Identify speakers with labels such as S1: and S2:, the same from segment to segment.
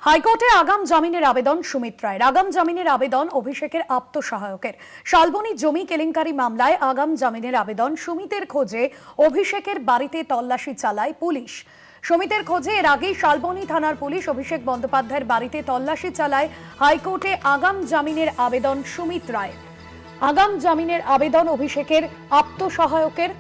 S1: হাইকোর্টে আগাম জামিনের আবেদন সুমিত রায়ের। আগাম জামিনের আবেদন অভিষেকের আত্মসহায়কের। শালবনী জমি কেলেঙ্কারি মামলায় আগাম জামিনের আবেদন সুমিতের খোঁজে অভিষেকের বাড়িতে তল্লাশি চালায় পুলিশ। সুমিতের খোঁজে এর আগেই শালবনী থানার পুলিশ অভিষেক বন্দ্যোপাধ্যায়ের বাড়িতে তল্লাশি চালায়। হাইকোর্টে আগাম জামিনের আবেদন সুমিত রায়ের। আগাম জামিনের আবেদন অভিষেকের আত্মসহায়কের।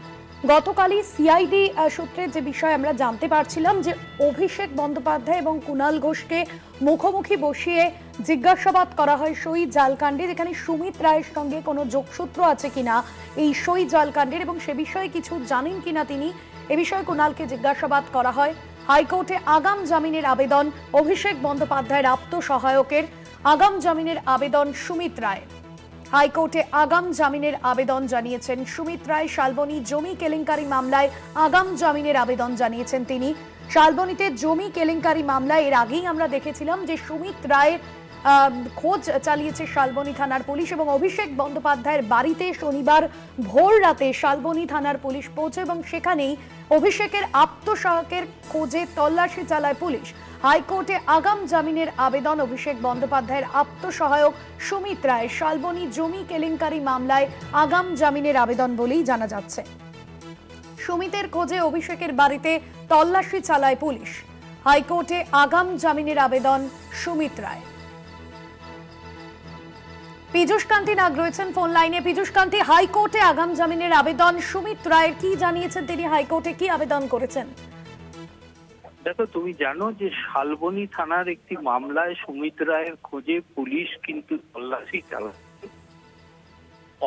S1: গতকালই সিআইডি সূত্রে যে বিষয় আমরা জানতে পারছিলাম যে অভিষেক বন্দ্যোপাধ্যায় এবং কুণাল ঘোষকে মুখোমুখি বসিয়ে জিজ্ঞাসাবাদ করা হয় সই জালকাণ্ডে, যেখানে সুমিত রায়ের সঙ্গে কোনো যোগসূত্র আছে কিনা এই সই জালকাণ্ডের এবং সে বিষয়ে কিছু জানেন কিনা তিনি, এ বিষয়ে কুণালকে জিজ্ঞাসাবাদ করা হয়। হাইকোর্টে আগাম জামিনের আবেদন অভিষেক বন্দ্যোপাধ্যায়ের আত্মসহায়কের। আগাম জামিনের আবেদন সুমিত রায়ের। হাইকোর্টে আগাম জামিনের আবেদন জানিয়েছেন সুমিত রায়। শালবনী জমি কেলেঙ্কারি মামলায় আগাম জামিনের আবেদন জানিয়েছেন তিনি। শালবনীতে জমি কেলেঙ্কারি মামলায় এর আগেই আমরা দেখেছিলাম যে সুমিত রায়ের খোঁজ চালিয়েছে শালবনী থানার পুলিশ এবং অভিষেক বন্দ্যোপাধ্যায়ের বাড়িতে শনিবার ভোর রাতে শালবনী থানার পুলিশ পৌঁছে এবং সেখানেই অভিষেকের আত্মসহায়কের খোঁজে তল্লাশি চালায় পুলিশ। হাইকোর্টে আগাম জামিনের আবেদন অভিষেক বন্দ্যোপাধ্যায়ের আত্মসহায়ক সুমিত রায়। শালবনী জমি কেলেঙ্কারি মামলায় আগাম জামিনের আবেদন বলেই জানা যাচ্ছে। সুমিতের খোঁজে অভিষেকের বাড়িতে তল্লাশি চালায় পুলিশ। হাইকোর্টে আগাম জামিনের আবেদন সুমিত রায়। পীযূষ কান্তি নাগ রয়েছেন ফোন লাইনে। পীযূষ কান্তি, হাইকোর্টে আগাম জামিনের আবেদন সুমিত রায়ের, কি জানিয়েছেন তিনি, হাইকোর্টে কি আবেদন করেছেন?
S2: দেখো, তুমি জানো যে শালবনী থানার একটি মামলায় সুমিত রায়ের খোঁজে পুলিশ কিন্তু তল্লাশি চালাচ্ছে।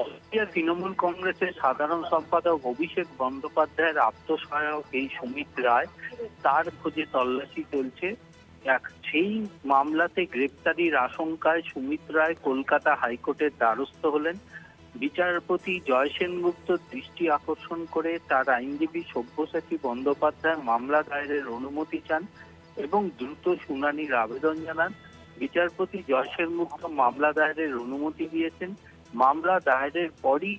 S2: অস্ট্রিয়া তৃণমূল কংগ্রেসের সাধারণ সম্পাদক অভিষেক বন্দ্যোপাধ্যায়ের আত্মসহায়ক এই সুমিত রায়, তার খোঁজে তল্লাশি চলছে। সেই মামলাতে গ্রেপ্তারির আশঙ্কায় সুমিত রায় কলকাতা হাইকোর্টের দ্বারস্থ হলেন। বিচারপতি জয় সেনগুপ্তর দৃষ্টি আকর্ষণ করে তার আইনজীবী সব্যসাচী বন্দ্যোপাধ্যায় মামলা দায়েরের অনুমতি চান এবং দ্রুত শুনানির আবেদন জানান। বিচারপতি জয় সেনগুপ্ত মামলা দায়েরের অনুমতি দিয়েছেন। মামলা দায়েরের পরই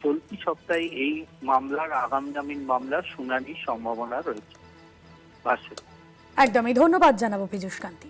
S2: চলতি সপ্তাহে এই মামলার আগাম জামিন মামলার শুনানির সম্ভাবনা রয়েছে।
S1: একদমই ধন্যবাদ জানাবো পীযূষ কান্তি।